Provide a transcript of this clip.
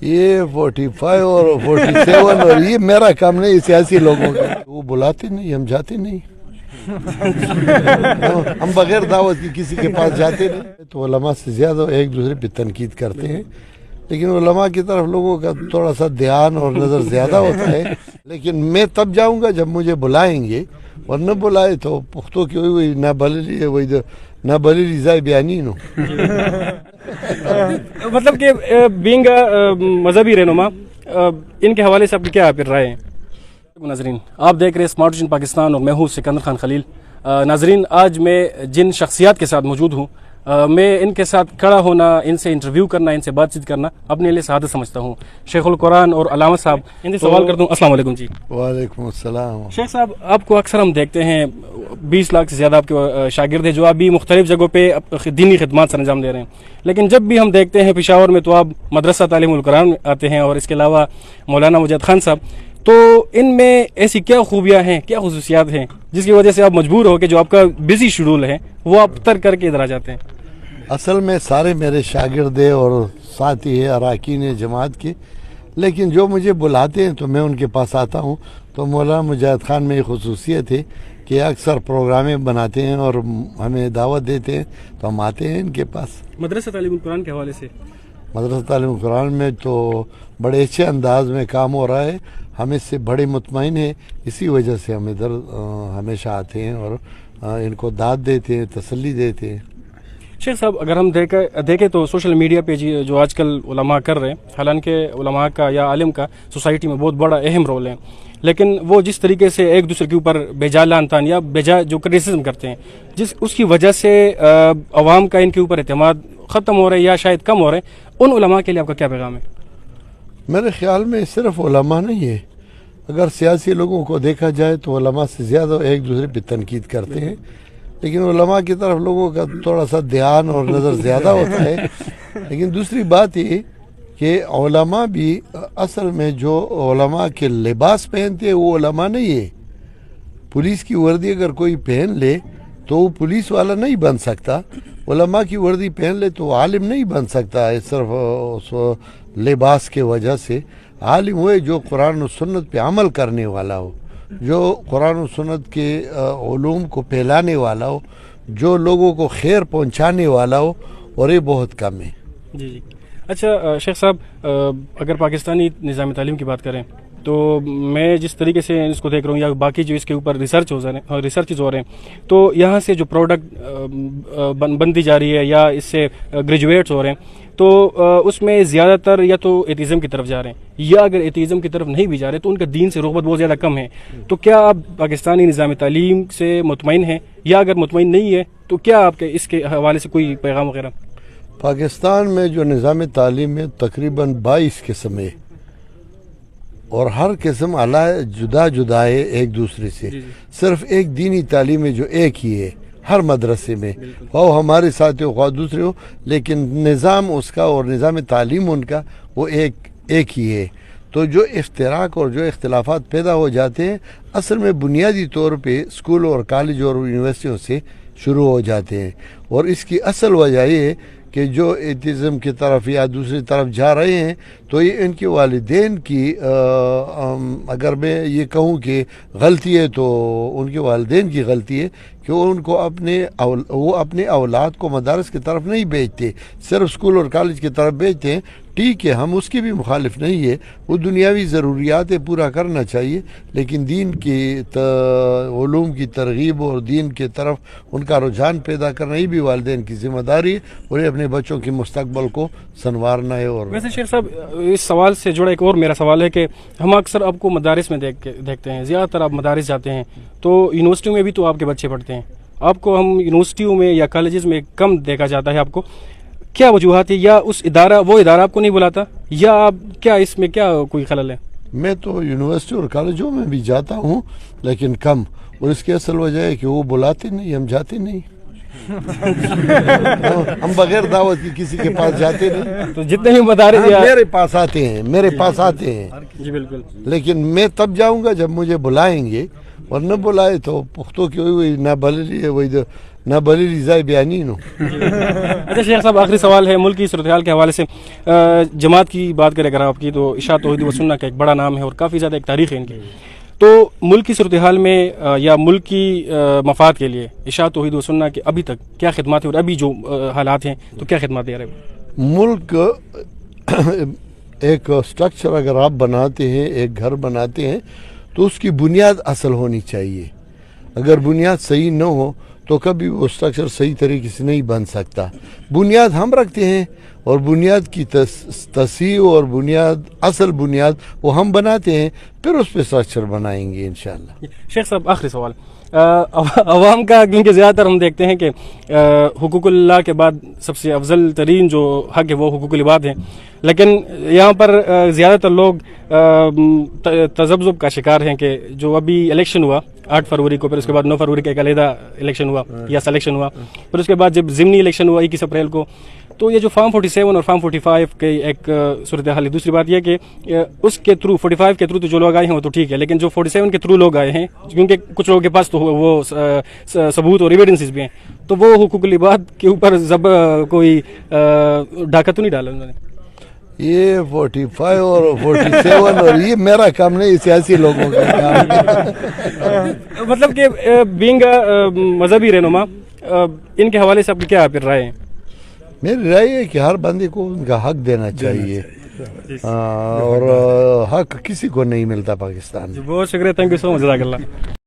ये 45 और 47 और ये मेरा काम नहीं, सियासी लोगों का। वो बुलाते नहीं, हम जाते नहीं। हम बगैर दावत की किसी के पास जाते नहीं। तो उलमा से ज्यादा एक दूसरे पे तनकीद करते हैं, लेकिन उलमा की तरफ लोगों का थोड़ा सा ध्यान और नज़र ज़्यादा होता है। लेकिन मैं तब जाऊंगा जब मुझे बुलाएंगे, और न बुलाए तो पुख्तों की वही ना बली वही ना बली रिजाई बयानी नो। मतलब कि बीइंग मजहबी रहनुमा, इनके हवाले से आपकी क्या फिर राय है? नाजरीन, आप देख रहे हैं स्मार्ट विजन पाकिस्तान और मैं हूँ सिकंदर खान खलील। नाजरीन, आज मैं जिन शख्सियात के साथ मौजूद हूँ, मैं इनके साथ खड़ा होना, इनसे इंटरव्यू करना, इनसे बातचीत करना अपने लिए सआदत समझता हूँ। शेखुल कुरान और अलामा साहब, इनसे सवाल करता हूँ। अस्सलाम वालेकुम जी। वालेकुम अस्सलाम। शेख साहब, आपको अक्सर हम देखते हैं 20 लाख से ज़्यादा आपके शागिर्द हैं जो अभी मुख्तलिफ जगहों पे दीनी खिदमत अंजाम दे रहे हैं, लेकिन जब भी हम देखते हैं पेशावर में तो आप मदरसा तालीमुल कुरान आते हैं, और इसके अलावा मौलाना मुजद खान साहब, तो इनमें ऐसी क्या खूबियाँ हैं, क्या खुसूसियात हैं जिसकी वजह से आप मजबूर हो कि जो आपका बिजी शेड्यूल है वो आप तर्क करके इधर आ जाते हैं? असल में सारे मेरे शागिर्द और साथी है, अरकान जमात के, लेकिन जो मुझे बुलाते हैं तो मैं उनके पास आता हूँ। तो मौलाना मुजाहिद खान में एक खसूसियत है कि अक्सर प्रोग्रामें बनाते हैं और हमें दावत देते हैं, तो हम आते हैं इनके पास। मदरसा तालीमुल कुरान के हवाले से, मदरसा तालीम कुरान में तो बड़े अच्छे अंदाज में काम हो रहा है, हम इससे बड़े मुतमईन हैं, इसी वजह से हम इधर हमेशा आते हैं और इनको दाद देते हैं, तसल्ली देते हैं। शेख साहब, अगर हम देखें तो सोशल मीडिया पे जो आजकल उलमा कर रहे हैं, हालांकि उलमा का या आलिम का सोसाइटी में बहुत बड़ा अहम रोल है, लेकिन वो जिस तरीके से एक दूसरे के ऊपर बेजा लानतान या बेजा जो क्रिटिसिज्म करते हैं, उसकी वजह से अवाम का इनके ऊपर एतमाद ख़त्म हो रहा है या शायद कम हो रहे हैं, उन उलमा के लिए आपका क्या पैगाम है? मेरे ख्याल में सिर्फ उलमा नहीं है, अगर सियासी लोगों को देखा जाए तो उलमा से ज़्यादा एक दूसरे पे तनकीद करते हैं, लेकिन उलमा की तरफ लोगों का थोड़ा सा ध्यान और नज़र ज़्यादा होता है। लेकिन दूसरी बात ये कि उलमा भी असल में जो उलमा के लिबास पहनते हैं वो उलमा नहीं है। पुलिस की वर्दी अगर कोई पहन ले तो वो पुलिस वाला नहीं बन सकता, उलमा की वर्दी पहन ले तो आलिम नहीं बन सकता है सिर्फ उस लिबास के वजह से। आलिम हुए जो कुरान और सुन्नत पे अमल करने वाला हो, जो कुरान और सुन्नत के उलूम को फैलाने वाला हो, जो लोगों को खैर पहुंचाने वाला हो, और ये बहुत कम है। जी जी। अच्छा शेख साहब, अगर पाकिस्तानी निज़ाम तालीम की बात करें तो मैं जिस तरीके से इसको देख रहा हूँ या बाकी जो इसके ऊपर रिसर्चेज हो रहे हैं, तो यहाँ से जो प्रोडक्ट बनती जा रही है या इससे ग्रेजुएट्स हो रहे हैं, तो उसमें ज़्यादातर या तो एथिज़म की तरफ जा रहे हैं, या अगर एथिज़म की तरफ नहीं भी जा रहे तो उनका दीन से रुग़बत बहुत ज़्यादा कम है। तो क्या आप पाकिस्तानी निज़ाम तालीम से मुतमईन हैं, या अगर मुतमईन नहीं है तो क्या आपके इसके हवाले से कोई पैगाम वगैरह? पाकिस्तान में जो निज़ाम तालीम में तकरीबन 22 किस्म है, और हर किस्म अलग जुदा जुदा है एक दूसरे से। सिर्फ एक दीनी तालीम है जो एक ही है हर मदरसे में, वो हमारे साथ हो ख्वाह दूसरे हो, लेकिन निज़ाम उसका और निज़ाम तालीम उनका वो एक ही है। तो जो इफ्तराक और जो इख्तिलाफात पैदा हो जाते हैं असल में बुनियादी तौर पे स्कूल और कॉलेज और यूनिवर्सिटियों से शुरू हो जाते हैं, और इसकी असल वजह ये है कि जो एथिज़म की तरफ या दूसरी तरफ जा रहे हैं तो ये इनके वालिदैन की अगर मैं ये कहूँ कि गलती है तो उनके वालिदैन की गलती है कि उनको वो अपने औलाद को मदारस की तरफ नहीं भेजते, सिर्फ स्कूल और कॉलेज की तरफ भेजते हैं। ठीक है, हम उसकी भी मुखालिफ नहीं है, वो दुनियावी ज़रूरियात पूरा करना चाहिए, लेकिन दीन की उलूम की तरगीब और दीन की तरफ उनका रुझान पैदा करना ही भी वालिदैन की जिम्मेदारी है, और अपने बच्चों के मुस्तकबल को संवारना है। और वैसे शेख साहब, इस सवाल से जुड़ा एक और मेरा सवाल है कि हम अक्सर आपको मदारिस में देखते हैं, ज़्यादातर आप मदारिस जाते हैं, तो यूनिवर्सिटी में भी तो आपके बच्चे पढ़ते हैं, आपको हम यूनिवर्सिटियों में या कॉलेजेस में कम देखा जाता है। आपको क्या वजूहात है, या वो इदारा आपको नहीं बुलाता, या आप क्या इसमें क्या कोई खलल है? मैं तो यूनिवर्सिटी और कॉलेजों में भी जाता हूँ, लेकिन कम, और इसकी असल वजह है कि वो बुलाते नहीं, हम जाते नहीं। हम बगैर दावत की किसी के पास जाते नहीं। तो जितने भी मदारिस मेरे पास आते हैं, जी बिल्कुल, लेकिन मैं तब जाऊंगा जब मुझे बुलाएंगे, और न बुलाए तो पुख्तों की वही ना बली वही نہ بلی رضا بیانی نو. اچھا شیخ صاحب آخری سوال ہے ملک کی صورتحال کے حوالے سے. جماعت کی بات کریں اگر آپ کی تو اشاعت توحید و سنہ کا ایک بڑا نام ہے اور کافی زیادہ ایک تاریخ ہے ان کی. تو ملک کی صورتحال میں یا ملک کی مفاد کے لیے اشاعت توحید و سنہ کے ابھی تک کیا خدمات ہیں اور ابھی جو حالات ہیں تو کیا خدمات دے رہے ہیں؟ ملک ایک سٹرکچر اگر آپ بناتے ہیں, ایک گھر بناتے ہیں, تو اس کی بنیاد اصل ہونی چاہیے. اگر بنیاد صحیح نہ ہو تو کبھی وہ سٹرکچر صحیح طریقے سے نہیں بن سکتا. بنیاد ہم رکھتے ہیں اور بنیاد کی تصحیح اور اصل بنیاد وہ ہم بناتے ہیں, پھر اس پہ سٹرکچر بنائیں گے انشاءاللہ. شیخ صاحب آخری سوال, عوام کا, کیونکہ زیادہ تر ہم دیکھتے ہیں کہ حقوق اللہ کے بعد سب سے افضل ترین جو حق ہے وہ حقوق العباد ہیں, لیکن یہاں پر زیادہ تر لوگ تذبذب کا شکار ہیں کہ جو ابھی الیکشن ہوا 8 فروری کو, پھر اس کے بعد 9 فروری کا ایک علیحدہ الیکشن ہوا یا سلیکشن ہوا, پھر اس کے بعد جب ضمنی الیکشن ہوا 21 اپریل کو, تو یہ جو فارم 47 اور فارم 45 کے ایک صورتحال ہے. دوسری بات یہ کہ اس کے تھرو 45 کے تھرو تو جو لوگ آئے ہیں وہ تو ٹھیک ہے, لیکن جو 47 کے تھرو لوگ آئے ہیں, کیونکہ کچھ لوگوں کے پاس تو وہ ثبوت اور ایویڈنسز بھی ہیں, تو وہ حقوق العباد کے اوپر کوئی ڈاکہ تو نہیں ڈالا انہوں نے؟ یہ 45 اور 47 اور یہ میرا کام نہیں, سیاسی لوگوں کا کام ہے. مطلب کہ بینگ مذہبی رہنما, ان کے حوالے سے آپ کی کیا پھر رائے ہیں؟ میری رائے ہے کہ ہر بندے کو ان کا حق دینا چاہیے, اور حق کسی کو نہیں ملتا پاکستان میں. بہت شکریہ, تھینک یو سو مچ, جزاک اللہ.